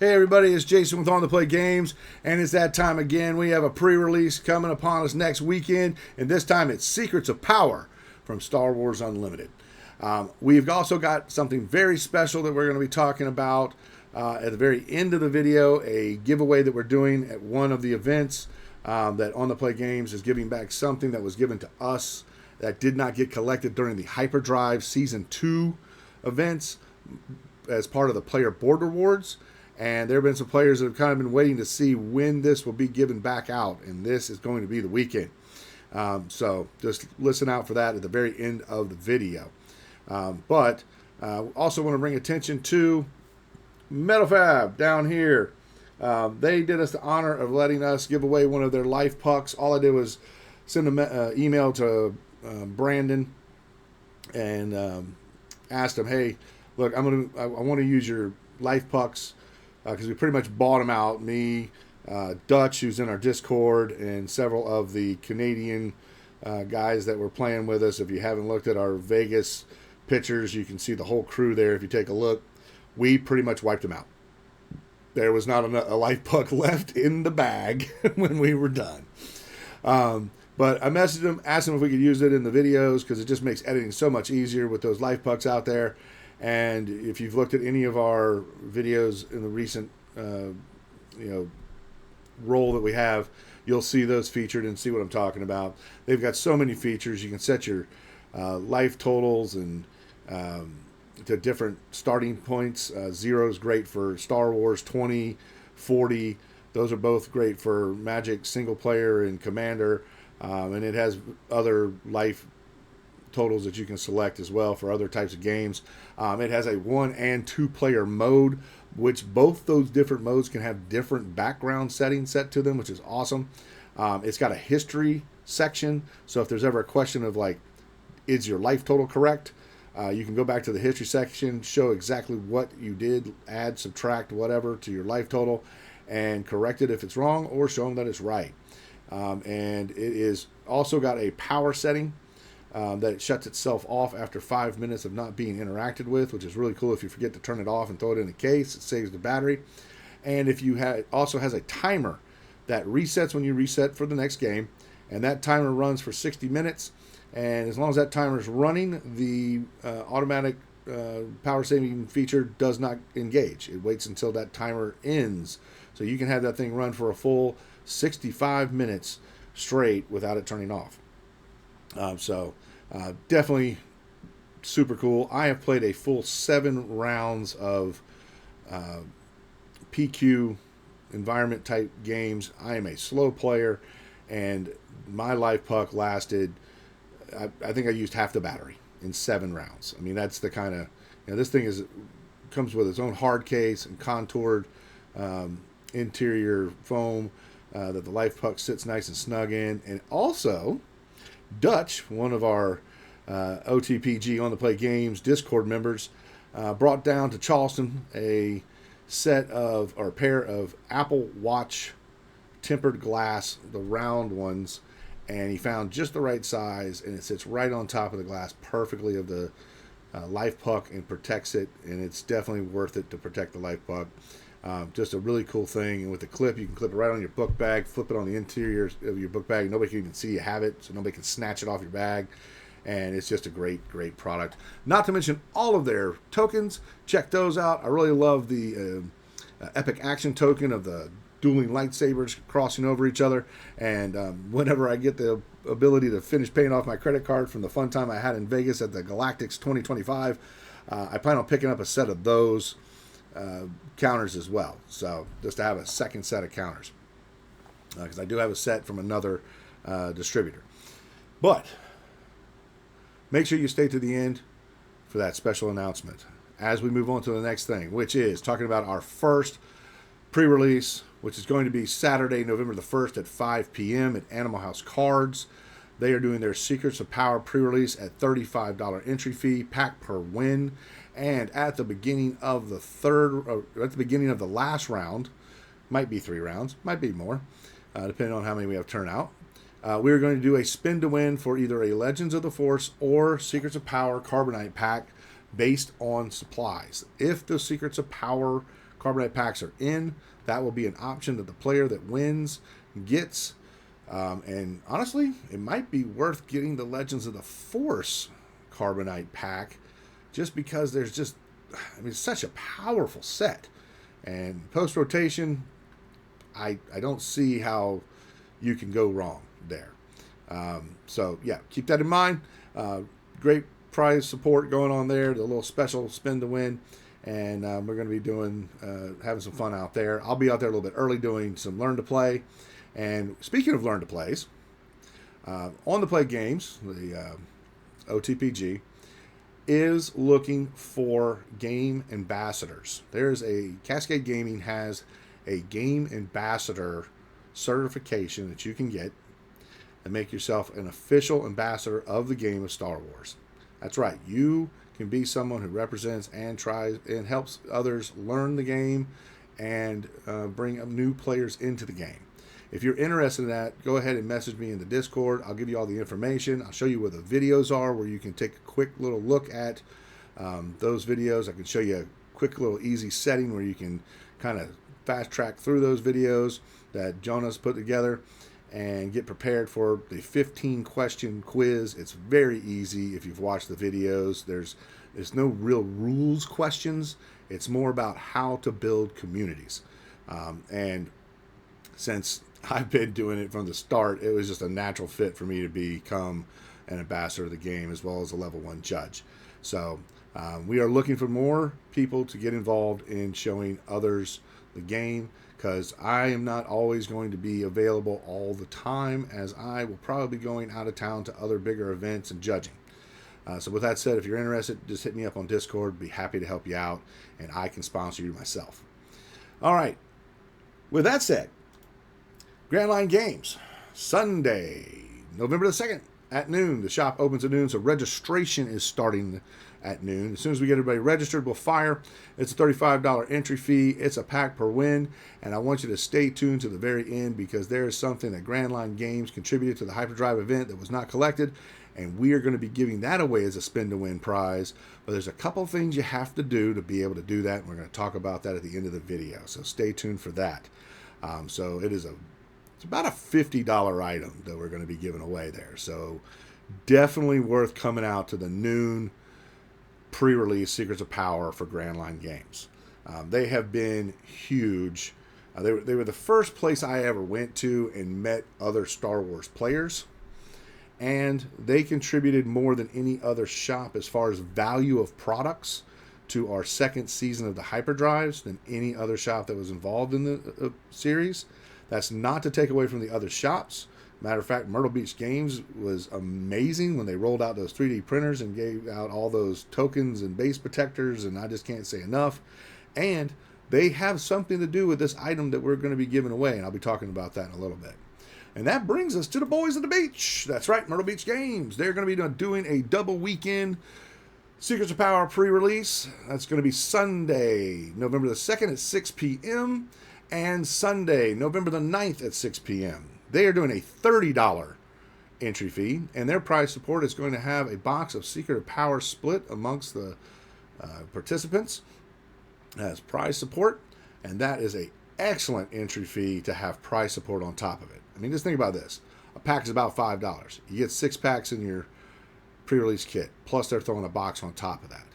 Hey everybody, it's Jason with On the Play Games, and it's that time again. We have a pre-release coming upon us next weekend, and this time it's Secrets of Power from Star Wars Unlimited. We've also got something very special that we're going to be talking about at the very end of the video, a giveaway that we're doing at one of the events that On the Play Games is giving back something that was given to us that did not get collected during the Hyperdrive Season 2 events as part of the Player Board Rewards. And there have been some players that have kind of been waiting to see when this will be given back out, and this is going to be the weekend. So just listen out for that at the very end of the video. But also want to bring attention to Metal Fab down here. They did us the honor of letting us give away one of their life pucks. All I did was send an email to Brandon and asked him, hey, look, I want to use your life pucks, because we pretty much bought them out. Me, Dutch, who's in our Discord, and several of the Canadian guys that were playing with us. If you haven't looked at our Vegas pictures, you can see the whole crew there. If you take a look, we pretty much wiped them out. There was not a life puck left in the bag when we were done. But I messaged him, asked him if we could use it in the videos, because it just makes editing so much easier with those life pucks out there. And if you've looked at any of our videos in the recent, roll that we have, you'll see those featured and see what I'm talking about. They've got so many features. You can set your life totals and to different starting points. 0 is great for Star Wars, 20, 40. Those are both great for Magic single player and Commander. And it has other life totals that you can select as well for other types of games. It has a 1 and 2 player mode, which both those different modes can have different background settings set to them, which is awesome. It's got a history section, so if there's ever a question of like, is your life total correct, you can go back to the history section, show exactly what you did, add, subtract, whatever to your life total, and correct it if it's wrong, or show them that it's right. And it is also got a power setting that it shuts itself off after 5 minutes of not being interacted with, which is really cool. If you forget to turn it off and throw it in a case, it saves the battery. And if you also has a timer that resets when you reset for the next game, and that timer runs for 60 minutes. And as long as that timer is running, the automatic power saving feature does not engage. It waits until that timer ends, so you can have that thing run for a full 65 minutes straight without it turning off. Definitely super cool. I have played a full 7 rounds of PQ environment type games. I am a slow player, and my life puck lasted, I think I used half the battery in 7 rounds. I mean, that's the kind of, this thing comes with its own hard case and contoured interior foam that the life puck sits nice and snug in. And also, Dutch, one of our OTPG On the Play Games Discord members, brought down to Charleston a pair of Apple Watch tempered glass, the round ones, and he found just the right size, and it sits right on top of the glass perfectly of the life puck and protects it, and it's definitely worth it to protect the life puck. Just a really cool thing. And with the clip, you can clip it right on your book bag, flip it on the interior of your book bag. Nobody can even see you have it, so nobody can snatch it off your bag. And it's just a great, great product. Not to mention all of their tokens. Check those out. I really love the Epic Action token of the dueling lightsabers crossing over each other. And whenever I get the ability to finish paying off my credit card from the fun time I had in Vegas at the Galactics 2025, I plan on picking up a set of those counters as well, so just to have a second set of counters, because I do have a set from another distributor. But make sure you stay to the end for that special announcement as we move on to the next thing, which is talking about our first pre-release, which is going to be Saturday, November the 1st at 5 p.m. at Animal House Cards. They are doing their Secrets of Power pre-release at $35 entry fee, pack per win. And at the beginning of the last round, might be 3 rounds, might be more, depending on how many we have turn out, we're going to do a spin to win for either a Legends of the Force or Secrets of Power Carbonite pack based on supplies. If the Secrets of Power Carbonite packs are in. That will be an option that the player that wins gets. And honestly, it might be worth getting the Legends of the Force Carbonite pack just because it's such a powerful set. And post-rotation, I don't see how you can go wrong there. So, yeah, keep that in mind. Great prize support going on there. The little special spin to win. And we're going to be having some fun out there. I'll be out there a little bit early doing some Learn to Play. And speaking of Learn to Plays, On the Play Games, the OTPG, is looking for game ambassadors. Cascade Gaming has a game ambassador certification that you can get and make yourself an official ambassador of the game of Star Wars. That's right. You can be someone who represents and tries and helps others learn the game and bring new players into the game. If you're interested in that, go ahead and message me in the Discord. I'll give you all the information. I'll show you where the videos are, where you can take a quick little look at those videos. I can show you a quick little easy setting where you can kind of fast track through those videos that Jonah's put together and get prepared for the 15-question quiz. It's very easy if you've watched the videos. There's no real rules questions. It's more about how to build communities. And since I've been doing it from the start, it was just a natural fit for me to become an ambassador of the game as well as a level 1 judge. So we are looking for more people to get involved in showing others the game, because I am not always going to be available all the time, as I will probably be going out of town to other bigger events and judging. So with that said, if you're interested, just hit me up on Discord. Be happy to help you out, and I can sponsor you myself. All right. With that said, Grand Line Games, Sunday, November the 2nd at noon. The shop opens at noon, so registration is starting at noon. As soon as we get everybody registered, we'll fire. It's a $35 entry fee. It's a pack per win, and I want you to stay tuned to the very end, because there is something that Grand Line Games contributed to the Hyperdrive event that was not collected, and we are going to be giving that away as a spin-to-win prize. But there's a couple things you have to do to be able to do that, and we're going to talk about that at the end of the video, so stay tuned for that. So it's about a $50 item that we're going to be giving away there. So definitely worth coming out to the noon pre-release Secrets of Power for Grand Line Games. They have been huge. They were the first place I ever went to and met other Star Wars players. And they contributed more than any other shop as far as value of products to our second season of the Hyperdrives than any other shop that was involved in the series. That's not to take away from the other shops. Matter of fact, Myrtle Beach Games was amazing when they rolled out those 3D printers and gave out all those tokens and base protectors, and I just can't say enough. And they have something to do with this item that we're going to be giving away, and I'll be talking about that in a little bit. And that brings us to the boys at the beach. That's right, Myrtle Beach Games. They're going to be doing a double weekend Secrets of Power pre-release. That's going to be Sunday, November the 2nd at 6 p.m. and Sunday, November the 9th at 6 p.m. They are doing a $30 entry fee, and their prize support is going to have a box of Secret of Power split amongst the participants as prize support, and that is an excellent entry fee to have prize support on top of it. I mean, just think about this. A pack is about $5. You get 6 packs in your pre-release kit, plus they're throwing a box on top of that.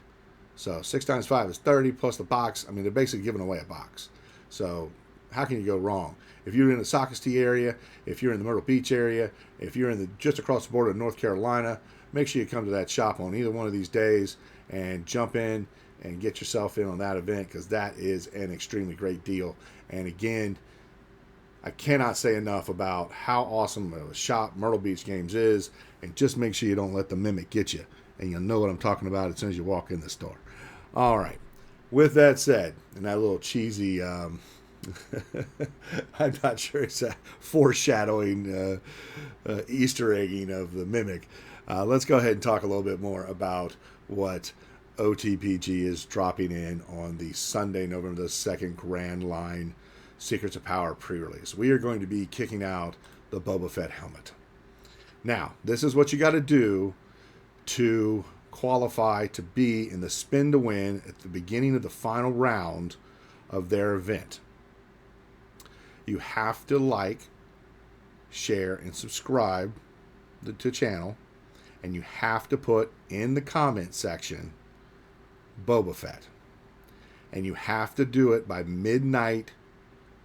So 6 times 5 is 30, plus the box. I mean, they're basically giving away a box. So how can you go wrong? If you're in the Socastee area, if you're in the Myrtle Beach area, if you're in just across the border of North Carolina, make sure you come to that shop on either one of these days and jump in and get yourself in on that event, because that is an extremely great deal. And again, I cannot say enough about how awesome a shop Myrtle Beach Games is, and just make sure you don't let the Mimic get you, and you'll know what I'm talking about as soon as you walk in the store. All right. With that said, and that little cheesy, I'm not sure it's a foreshadowing, Easter egging of the Mimic, let's go ahead and talk a little bit more about what OTPG is dropping in on the Sunday, November the 2nd Grand Line Secrets of Power pre-release. We are going to be kicking out the Boba Fett helmet. Now, this is what you got to do to qualify to be in the spin to win at the beginning of the final round of their event. You have to like, share, and subscribe to channel, and you have to put in the comment section Boba Fett. And you have to do it by midnight,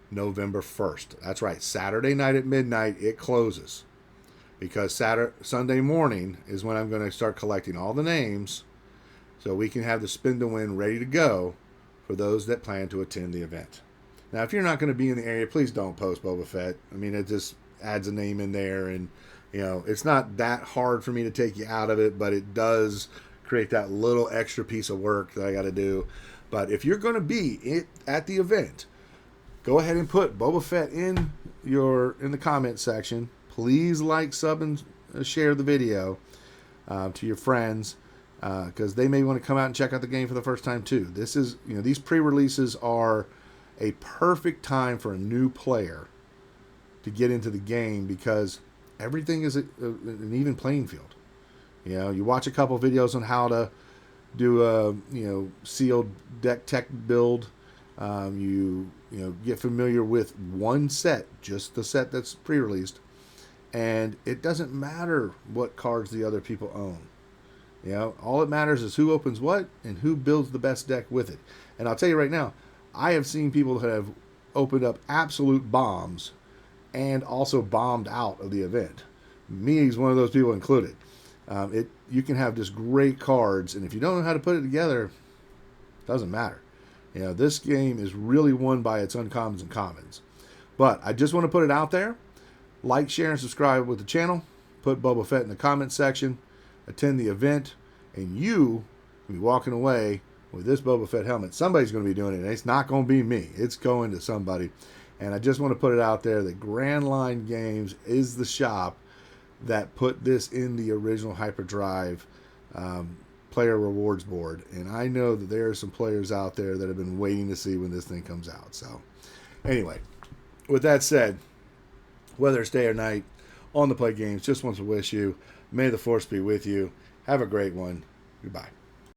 November 1st. That's right, Saturday night at midnight, it closes. Because Sunday morning is when I'm going to start collecting all the names so we can have the spin to win ready to go for those that plan to attend the event. Now, if you're not going to be in the area, please don't post Boba Fett. I mean, it just adds a name in there, and it's not that hard for me to take you out of it, but it does create that little extra piece of work that I got to do. But if you're going to be at the event, go ahead and put Boba Fett in the comment section. Please like, sub, and share the video to your friends, because they may want to come out and check out the game for the first time too. This is, these pre-releases are a perfect time for a new player to get into the game, because everything is an even playing field. You watch a couple videos on how to do a sealed deck tech build. You get familiar with one set, just the set that's pre-released, and it doesn't matter what cards the other people own. All it matters is who opens what and who builds the best deck with it. And I'll tell you right now, I have seen people that have opened up absolute bombs and also bombed out of the event. Me is one of those people included. You can have just great cards, and if you don't know how to put it together, it doesn't matter. This game is really won by its uncommons and commons. But I just want to put it out there. Like, share, and subscribe with the channel. Put Boba Fett in the comment section. Attend the event, and you will be walking away with this Boba Fett helmet. Somebody's going to be doing it, and it's not going to be me. It's going to somebody. And I just want to put it out there that Grand Line Games is the shop that put this in the original Hyperdrive player rewards board. And I know that there are some players out there that have been waiting to see when this thing comes out. So anyway, with that said, whether it's day or night, on the play games, just want to wish you, may the force be with you. Have a great one. Goodbye.